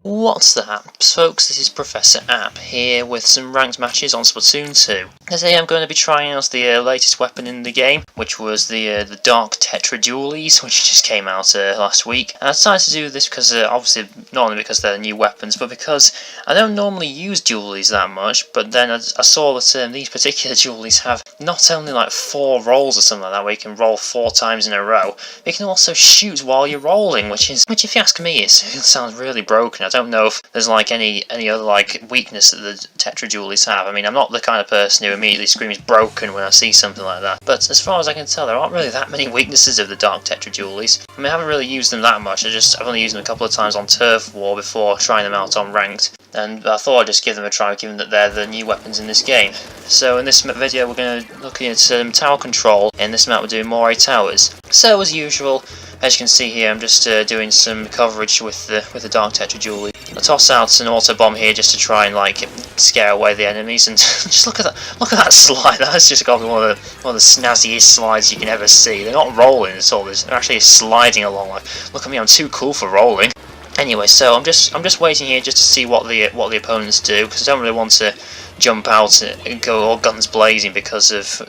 What's that, folks? This is Professor App here with some ranked matches on Splatoon 2. Today I'm going to be trying out the latest weapon in the game, which was the Dark Tetra Dualies, which just came out last week. And I decided to do this because, obviously, not only because they're new weapons, but because I don't normally use dualies that much, but then I saw that these particular dualies have not only like 4 rolls or something like that, where you can roll 4 times in a row, but you can also shoot while you're rolling, which if you ask me, it sounds really broken. I don't know if there's like any other like weakness that the Tetra Dualies have. I mean, I'm not the kind of person who immediately screams broken when I see something like that, but as far as I can tell, there aren't really that many weaknesses of the Dark Tetra Dualies. I mean, I haven't really used them that much. I've only used them a couple of times on Turf War before trying them out on Ranked, and I thought I'd just give them a try, given that they're the new weapons in this game. So in this video we're going to look at tower control. In this map we're doing Moray Towers. So as usual, as you can see here, I'm just doing some coverage with the Dark Tetra Dualie. I toss out an auto bomb here just to try and like scare away the enemies, and just look at that slide. That's just got one of the snazziest slides you can ever see. They're not rolling at all. They're actually sliding along. Like, look at me, I'm too cool for rolling. Anyway, so I'm just waiting here just to see what the opponents do, because I don't really want to jump out and go all guns blazing because of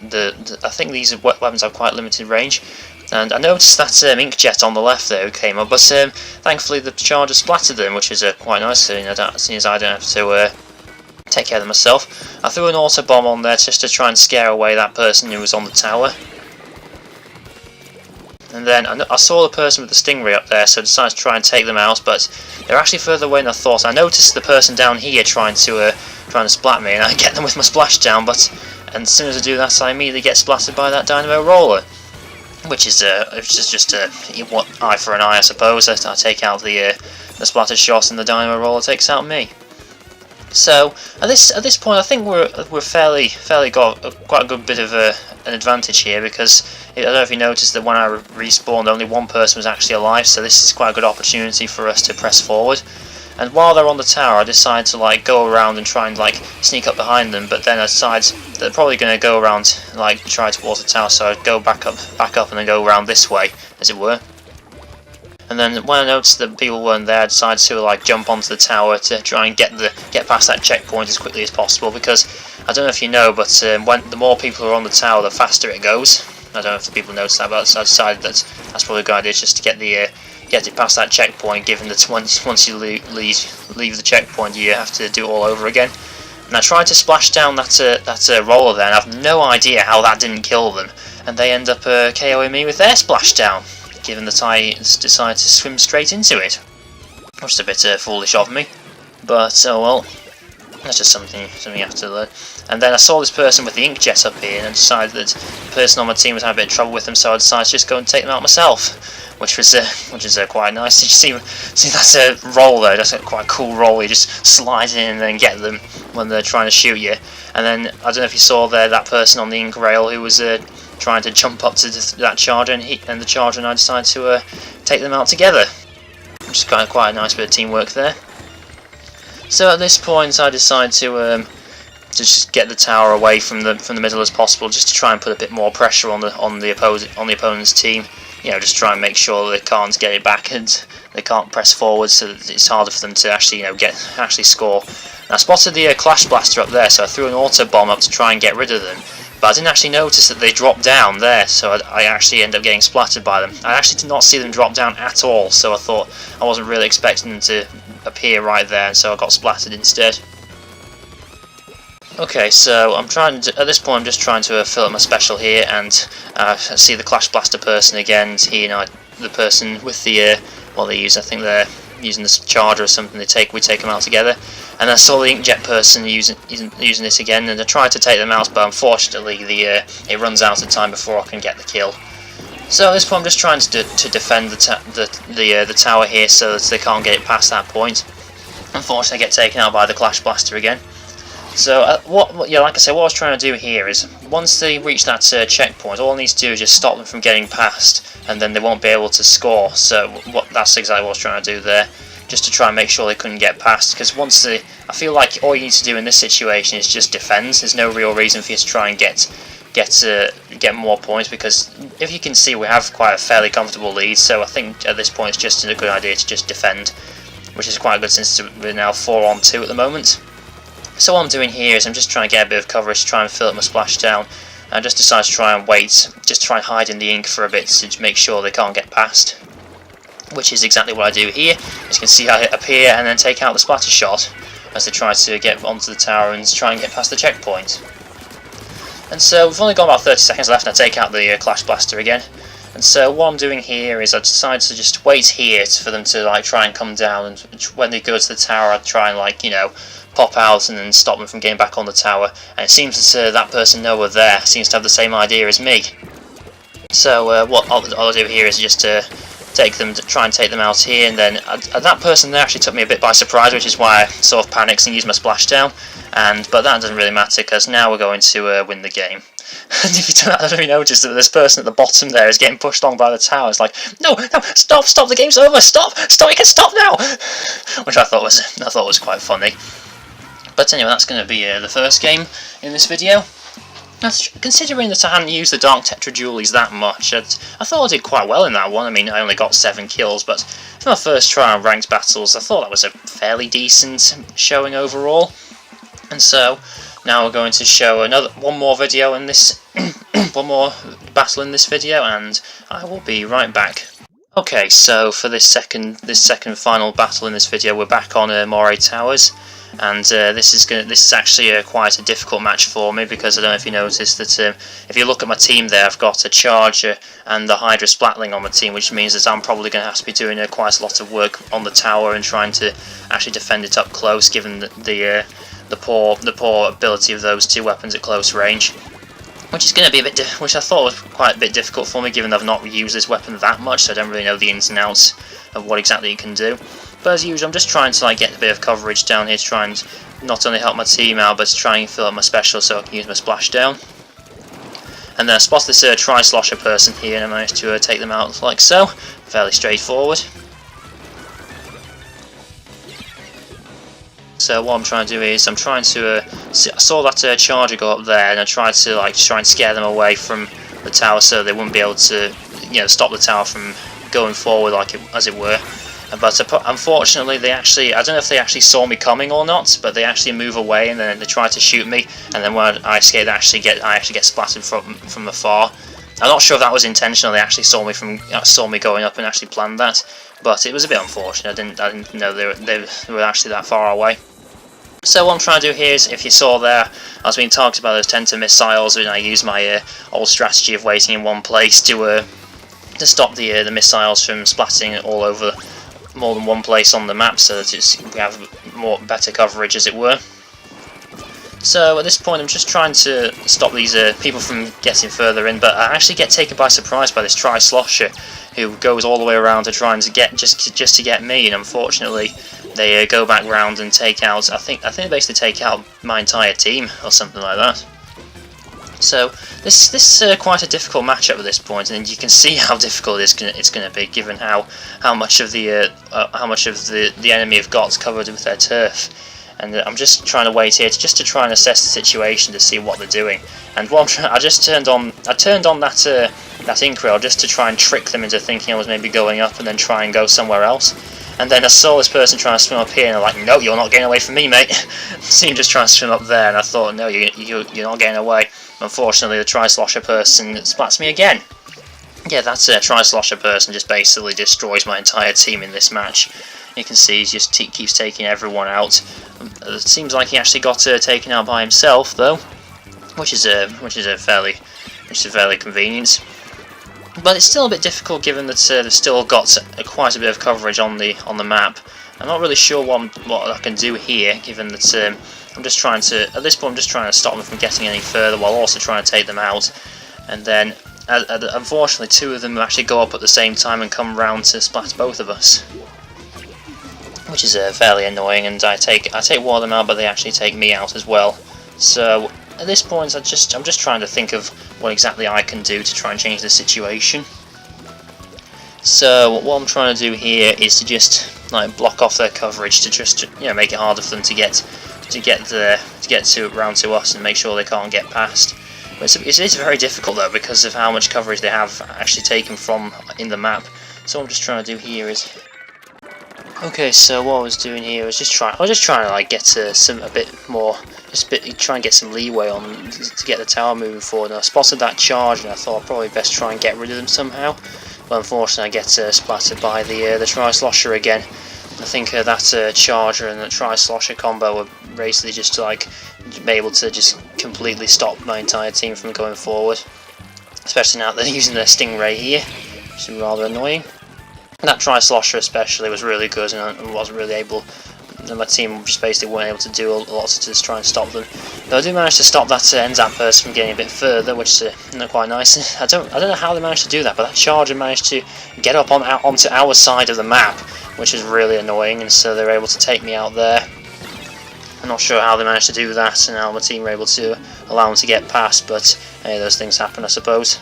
I think these weapons have quite limited range. And I noticed that inkjet on the left there came up, but thankfully the charger splattered them, which is quite nice, seeing as I don't have to take care of them myself. I threw an auto bomb on there just to try and scare away that person who was on the tower. And then I saw the person with the stingray up there, so I decided to try and take them out, but they're actually further away than I thought. I noticed the person down here trying to splat me, and I get them with my splashdown, and as soon as I do that, I immediately get splattered by that dynamo roller, which is just what eye for an eye, I suppose. I take out the splattered shot, and the dynamo roller takes out me. So at this point, I think we're fairly got quite a good bit of an advantage here, because I don't know if you noticed that when I respawned, only one person was actually alive. So this is quite a good opportunity for us to press forward. And while they're on the tower, I decided to like go around and try and like sneak up behind them. But then I decided they're probably going to go around like try towards the tower, so I'd go back up, and then go around this way, as it were. And then when I noticed that people weren't there, I decided to like jump onto the tower to try and get past that checkpoint as quickly as possible, because I don't know if you know, but when the more people are on the tower, the faster it goes. I don't know if the people noticed that, but I decided that that's probably a good idea, just to get it past that checkpoint, given that once you leave the checkpoint, you have to do it all over again. And I tried to splash down that roller there, and I have no idea how that didn't kill them, and they end up KOing me with their splashdown, given that I decided to swim straight into it, which is a bit foolish of me, but oh well, that's just something you have to learn. And then I saw this person with the inkjet up here, and I decided that the person on my team was having a bit of trouble with them, so I decided to just go and take them out myself, which is quite nice. Did you see that roll there? That's quite a cool roll. You just slide in and then get them when they're trying to shoot you. And then I don't know if you saw there that person on the ink rail who was trying to jump up to that charger, and the charger and I decided to take them out together, which is quite a nice bit of teamwork there. So at this point, I decided to just get the tower away from the middle as possible, just to try and put a bit more pressure on the opponent's team. You know, just try and make sure they can't get it back and they can't press forward, so that it's harder for them to actually score. And I spotted the Clash Blaster up there, so I threw an auto bomb up to try and get rid of them. But I didn't actually notice that they dropped down there, so I actually ended up getting splattered by them. I actually did not see them drop down at all, so I thought I wasn't really expecting them to appear right there, and so I got splattered instead. Okay, so at this point I'm just trying to fill up my special here, and I see the Clash Blaster person again. He and the person with the I think they're using this charger or something. We take them out together, and I saw the inkjet person using this again, and I tried to take them out, but unfortunately it runs out of time before I can get the kill. So at this point I'm just trying to defend the tower here, so that they can't get it past that point. Unfortunately, I get taken out by the Clash Blaster again. So like I said, what I was trying to do here is, once they reach that checkpoint, all I need to do is just stop them from getting past, and then they won't be able to score. So that's exactly what I was trying to do there, just to try and make sure they couldn't get past. Because I feel like all you need to do in this situation is just defend. There's no real reason for you to try and get more points, because if you can see, we have quite a fairly comfortable lead. So I think at this point it's just a good idea to just defend. which is quite good since we're now 4-on-2 at the moment. So what I'm doing here is I'm just trying to get a bit of coverage to try and fill up my splashdown. I just decided to try and wait, just try and hide in the ink for a bit to make sure they can't get past. Which is exactly what I do here. As you can see, I appear and then take out the splatter shot as they try to get onto the tower and try and get past the checkpoint. And so we've only got about 30 seconds left, and I take out the Clash Blaster again. And so what I'm doing here is I decide to just wait here for them to like try and come down, and when they go to the tower I try and like, you know, pop out and then stop them from getting back on the tower. And it seems that that person nowhere there seems to have the same idea as me. So what I'll do here is just try and take them out here, and then that person there actually took me a bit by surprise, which is why I sort of panicked and used my splashdown. But that doesn't really matter because now we're going to win the game. And if you don't notice that this person at the bottom there is getting pushed along by the tower, it's like, no, stop, the game's over, stop, you can stop now, which I thought was quite funny. But anyway, that's going to be the first game in this video. Considering that I hadn't used the Dark Tetra Dualies that much, I thought I did quite well in that one. I mean, I only got 7 kills, but for my first try on ranked battles, I thought that was a fairly decent showing overall. And so now we're going to show one more video in this, one more battle in this video, and I will be right back. Okay, so for this second final battle in this video, we're back on Moray Towers. And this is actually quite a difficult match for me, because I don't know if you noticed that if you look at my team there, I've got a Charger and the Hydra Splatling on my team, which means that I'm probably going to have to be doing quite a lot of work on the tower and trying to actually defend it up close, given the poor ability of those two weapons at close range. Which is going to be which I thought was quite a bit difficult for me, given I've not used this weapon that much, so I don't really know the ins and outs of what exactly it can do. But as usual, I'm just trying to like get a bit of coverage down here to try and not only help my team out, but to try and fill up my special so I can use my splashdown. And then I spot this Tri-Slosher person here, and I managed to take them out like so. Fairly straightforward. So what I'm trying to do is I'm trying to I saw that Charger go up there, and I tried to like try and scare them away from the tower so they wouldn't be able to, you know, stop the tower from going forward as it were. But unfortunately, I don't know if they actually saw me coming or not, but they actually move away and then they try to shoot me, and then when I escape, I actually get splattered from afar. I'm not sure if that was intentional. They actually saw me going up and actually planned that, but it was a bit unfortunate. I didn't know they were actually that far away. So what I'm trying to do here is, if you saw there, I was being targeted by those Tenta missiles, and I used my old strategy of waiting in one place to stop the missiles from splatting all over more than one place on the map, so that we have better coverage, as it were. So at this point, I'm just trying to stop these people from getting further in, but I actually get taken by surprise by this Tri-Slosher, who goes all the way around to try and just to get me, and unfortunately, they go back round and take out. I think they basically take out my entire team or something like that. So this is quite a difficult matchup at this point, and you can see how difficult it's going to be, given how much of the enemy have got covered with their turf. And I'm just trying to wait here to try and assess the situation to see what they're doing. And I turned on that ink rail just to try and trick them into thinking I was maybe going up and then try and go somewhere else. And then I saw this person trying to swim up here, and I'm like, no, you're not getting away from me, mate. See him just trying to swim up there, and I thought, no, you're not getting away. Unfortunately, the Tri-Slosher person splats me again. Yeah, that's a Tri-Slosher person just basically destroys my entire team in this match. You can see he just keeps taking everyone out. It seems like he actually got taken out by himself, though, which is fairly convenient. But it's still a bit difficult, given that they've still got quite a bit of coverage on the map. I'm not really sure what I can do here, given that at this point I'm just trying to stop them from getting any further, while also trying to take them out. And then, unfortunately, two of them actually go up at the same time and come round to splat both of us, which is fairly annoying. And I take one of them out, but they actually take me out as well. So at this point, I'm just trying to think of what exactly I can do to try and change the situation. So what I'm trying to do here is to just like block off their coverage, to just make it harder for them to get round to us and make sure they can't get past. But it is very difficult though, because of how much coverage they have actually taken from in the map. So what I'm just trying to do here is Okay, so what I was doing here was just trying to like get a bit more, try and get some leeway on to get the tower moving forward. And I spotted that charge, and I thought I'd probably best try and get rid of them somehow. But unfortunately, I get splattered by the Tri-Slosher again. I think that charger and the Tri-Slosher combo were basically just to like be able to just completely stop my entire team from going forward. Especially now that they're using their Stingray here, which is rather annoying. That Tri-Slosher especially was really good, and I wasn't really able, and my team just basically weren't able to do a lot to just try and stop them. Though I do manage to stop that NZAP burst from getting a bit further, which is not quite nice. I don't know how they managed to do that, but that charger managed to get up onto our side of the map, which is really annoying, and so they were able to take me out there. I'm not sure how they managed to do that, and how my team were able to allow them to get past, but hey, those things happen, I suppose.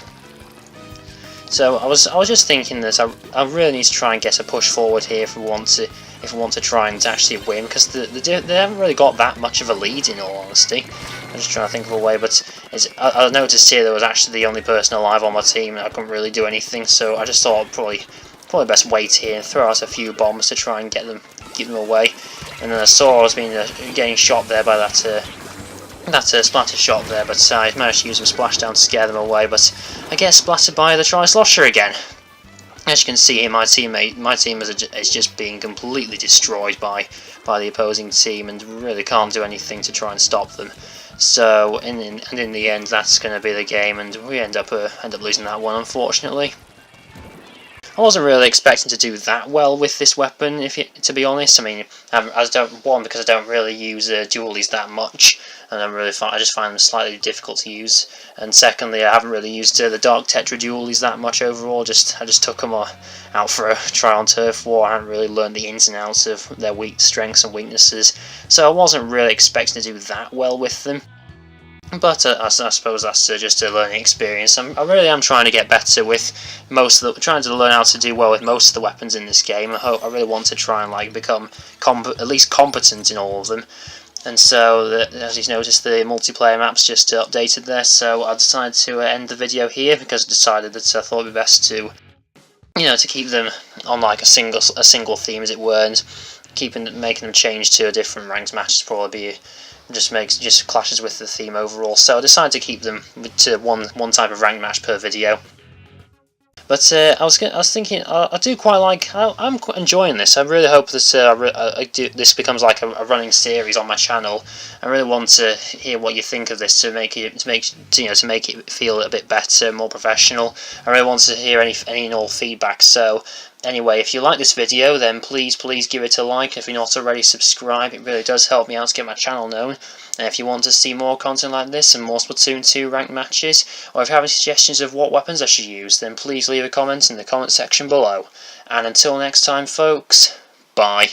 So I was just thinking that I really need to try and get a push forward here if we want to try and actually win, because they haven't really got that much of a lead, in all honesty. I'm just trying to think of a way, but I noticed here there was actually the only person alive on my team, and I couldn't really do anything, so I just thought I'd probably best wait here and throw out a few bombs to try and get them away. And then I saw I was getting shot there by that splatter shot there, but I managed to use some splashdown to scare them away, but I get splattered by the Tri-Slosher again. As you can see here, my team is just being completely destroyed by the opposing team, and really can't do anything to try and stop them. So in the end, that's going to be the game, and we end up losing that one, unfortunately. I wasn't really expecting to do that well with this weapon, to be honest. I mean, because I don't really use dualies that much, and I just find them slightly difficult to use. And secondly, I haven't really used the Dark Tetra Dualies that much overall. I just took them out for a try on turf war. I hadn't really learned the ins and outs of their strengths and weaknesses, so I wasn't really expecting to do that well with them. But I suppose that's just a learning experience. I really am trying to get better with trying to learn how to do well with most of the weapons in this game. I really want to try and like become at least competent in all of them. And so, as you noticed, the multiplayer map's just updated there. So I decided to end the video here because I decided that I thought it'd be best to, to keep them on like a single theme, as it were, and making them change to a different ranked match would probably be. Just clashes with the theme overall, so I decided to keep them to one type of ranked match per video. But I was thinking, I do quite like. I'm quite enjoying this. I really hope that this becomes like a running series on my channel. I really want to hear what you think of this to make it feel a bit better, more professional. I really want to hear any and all feedback. So anyway, if you like this video, then please give it a like. If you're not already, subscribe. It really does help me out to get my channel known. And if you want to see more content like this and more Splatoon 2 ranked matches, or if you have any suggestions of what weapons I should use, then please leave a comment in the comment section below. And until next time, folks, bye.